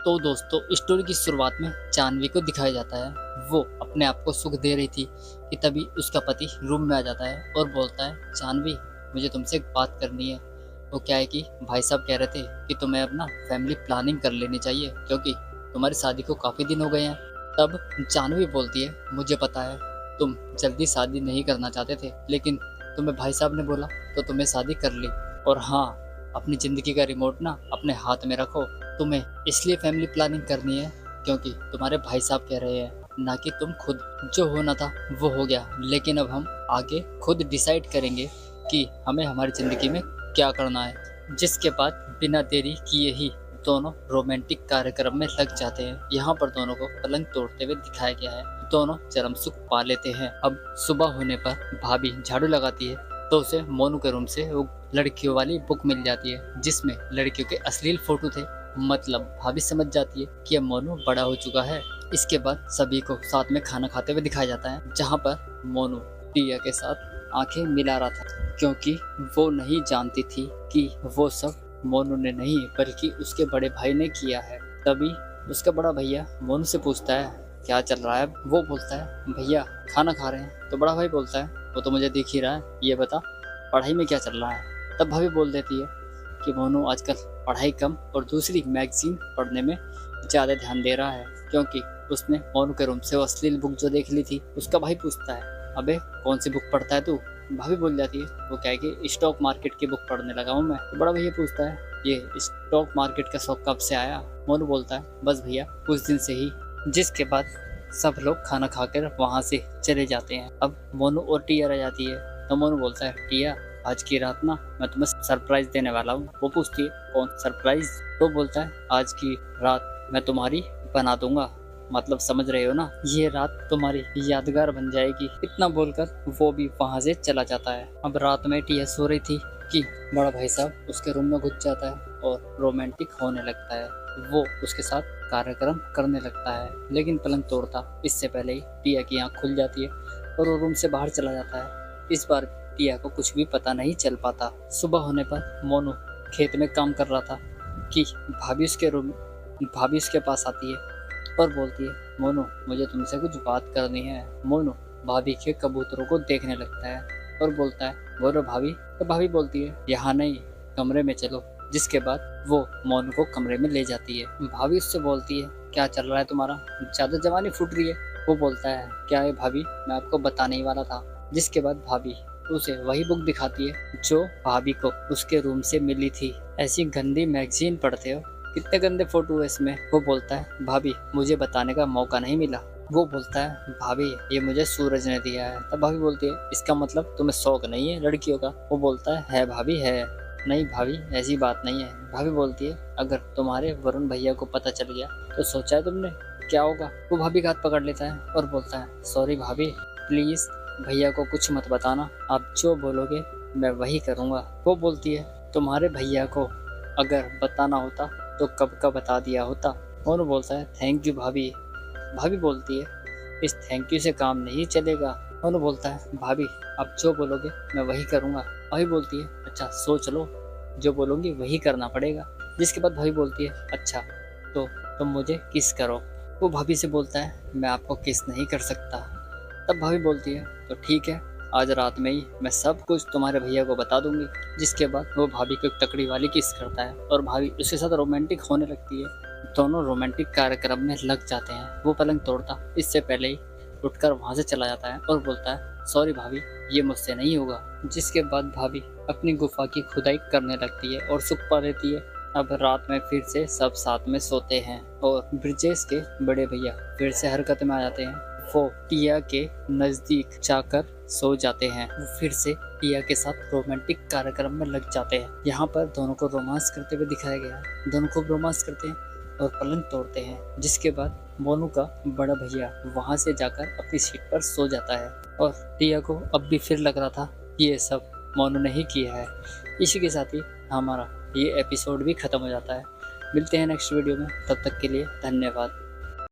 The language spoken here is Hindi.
तो दोस्तों स्टोरी की शुरुआत में जानवी को दिखाया जाता है। वो अपने आप को सुख दे रही थी कि तभी उसका पति रूम में आ जाता है और बोलता है, जानवी मुझे तुमसे एक बात करनी है। वो क्या है कि भाई साहब कह रहे थे कि तुम्हें अपना फैमिली प्लानिंग कर लेनी चाहिए क्योंकि तुम्हारी शादी को काफ़ी दिन हो गए हैं। तब जानवी बोलती है, मुझे पता है तुम जल्दी शादी नहीं करना चाहते थे, लेकिन तुम्हें भाई साहब ने बोला तो तुम्हें शादी कर ली। और हाँ, अपनी ज़िंदगी का रिमोट ना अपने हाथ में रखो। तुम्हें इसलिए फैमिली प्लानिंग करनी है क्योंकि तुम्हारे भाई साहब कह रहे हैं, ना कि तुम खुद। जो होना था वो हो गया, लेकिन अब हम आगे खुद डिसाइड करेंगे कि हमें हमारी ज़िंदगी में क्या करना है। जिसके बाद बिना देरी किए ही दोनों रोमांटिक कार्यक्रम में लग जाते हैं। यहाँ पर दोनों को पलंग तोड़ते हुए दिखाया गया है। दोनों चरम सुख पा लेते हैं। अब सुबह होने पर भाभी झाड़ू लगाती है तो उसे मोनू के रूम से वो लड़कियों वाली बुक मिल जाती है जिसमें लड़कियों के अश्लील फोटो थे। मतलब भाभी समझ जाती है कि अब मोनू बड़ा हो चुका है। इसके बाद सभी को साथ में खाना खाते हुए दिखाया जाता है, जहाँ पर मोनू टिया के साथ आंखें मिला रहा था क्योंकि वो नहीं जानती थी कि वो सब मोनू ने नहीं बल्कि उसके बड़े भाई ने किया है। तभी उसका बड़ा भैया मोनू से पूछता है, क्या चल रहा है। वो बोलता है, भैया खाना खा रहे हैं। तो बड़ा भाई बोलता है, वो तो मुझे दिख ही रहा है, ये बता पढ़ाई में क्या चल रहा है। तब भाभी बोल देती है कि मोनू आजकल पढ़ाई कम और दूसरी मैगजीन पढ़ने में ज़्यादा ध्यान दे रहा है क्योंकि उसने मोनू के रूम से वो अश्लील बुक जो देख ली थी। उसका भाई पूछता है, अबे कौन सी बुक पढ़ता है तू। भाभी बोल जाती है, वो क्या है कि स्टॉक मार्केट की बुक पढ़ने लगा हूँ मैं। तो बड़ा भैया पूछता है, ये स्टॉक मार्केट का शौक कब से आया। मोनू बोलता है, बस भैया कुछ दिन से ही। जिसके बाद सब लोग खाना खाकर वहाँ से चले जाते हैं। अब मोनू और टिया रह जाती है। तो मोनू बोलता है, टिया आज की रात ना मैं तुम्हें सरप्राइज देने वाला हूँ। वो पूछती है, कौन सरप्राइज। तो बोलता है, आज की रात मैं तुम्हारी बना दूंगा। मतलब समझ रहे हो ना, ये रात तुम्हारी यादगार बन जाएगी। इतना बोलकर वो भी वहाँ से चला जाता है। अब रात में टिया सो रही थी कि बड़ा भाई साहब उसके रूम में घुस जाता है और रोमांटिक होने लगता है। वो उसके साथ कार्यक्रम करने लगता है, लेकिन पलंग तोड़ता इससे पहले ही टिया की आँख खुल जाती है और वो रूम से बाहर चला जाता है। इस बार टिया को कुछ भी पता नहीं चल पाता। सुबह होने पर मोनू खेत में काम कर रहा था कि भाभी उसके पास आती है और बोलती है, मोनू मुझे तुमसे कुछ बात करनी है। मोनू भाभी के कबूतरों को देखने लगता है और बोलता है, बोलो भाभी। तो भाभी बोलती है, यहाँ नहीं, कमरे में चलो। जिसके बाद वो मोनू को कमरे में ले जाती है। भाभी उससे बोलती है, क्या चल रहा है तुम्हारा, ज़्यादा जवानी फूट रही है। वो बोलता है, क्या है भाभी, मैं आपको बताने ही वाला था। जिसके बाद भाभी उसे वही बुक दिखाती है जो भाभी को उसके रूम से मिली थी। ऐसी गंदी मैगजीन पढ़ते हो, कितने गंदे फोटो है इसमें। वो बोलता है, भाभी मुझे बताने का मौका नहीं मिला। वो बोलता है, भाभी ये मुझे सूरज ने दिया है। तब भाभी बोलती है, इसका मतलब तुम्हें शौक नहीं है लड़कियों का। वो बोलता है भाभी है। नहीं भाभी ऐसी बात नहीं है। भाभी बोलती है, अगर तुम्हारे वरुण भैया को पता चल गया तो सोचा है तुमने क्या होगा। वो भाभी का हाथ पकड़ लेता है और बोलता है, सॉरी भाभी, प्लीज भैया को कुछ मत बताना, आप जो बोलोगे मैं वही करूँगा। वो बोलती है, तुम्हारे भैया को अगर बताना होता तो कब का बता दिया होता। मोनू बोलता है, थैंक यू भाभी। भाभी बोलती है, इस थैंक यू से काम नहीं चलेगा। मोनू बोलता है, भाभी आप जो बोलोगे मैं वही करूँगा। भाभी बोलती है, अच्छा सोच लो, जो बोलोगी वही करना पड़ेगा। जिसके बाद भाभी बोलती है, अच्छा तो तुम मुझे किस करो। वो भाभी से बोलता है, मैं आपको किस नहीं कर सकता। तब भाभी बोलती है, तो ठीक है, आज रात में ही मैं सब कुछ तुम्हारे भैया को बता दूंगी। जिसके बाद वो भाभी को तकड़ी वाली किस करता है और भाभी उसके साथ रोमांटिक होने लगती है। दोनों रोमांटिक कार्यक्रम में लग जाते हैं। वो पलंग तोड़ता इससे पहले ही उठकर वहाँ से चला जाता है और बोलता है, सॉरी भाभी, ये मुझसे नहीं होगा। जिसके बाद भाभी अपनी गुफा की खुदाई करने लगती है और सुख पा लेती है। अब रात में फिर से सब साथ में सोते हैं और ब्रिजेश के बड़े भैया फिर से हरकत में आ जाते हैं। वो टिया के नजदीक जाकर सो जाते हैं। वो फिर से टिया के साथ रोमांटिक कार्यक्रम में लग जाते हैं। यहाँ पर दोनों को रोमांस करते हुए दिखाया गया है। दोनों को रोमांस करते हैं और पलंग तोड़ते हैं। जिसके बाद मोनू का बड़ा भैया वहाँ से जाकर अपनी सीट पर सो जाता है और टिया को अब भी फिर लग रहा था ये सब मोनू ने ही किया है। इसी के साथ ही हमारा ये एपिसोड भी खत्म हो जाता है। मिलते हैं नेक्स्ट वीडियो में, तब तक के लिए धन्यवाद।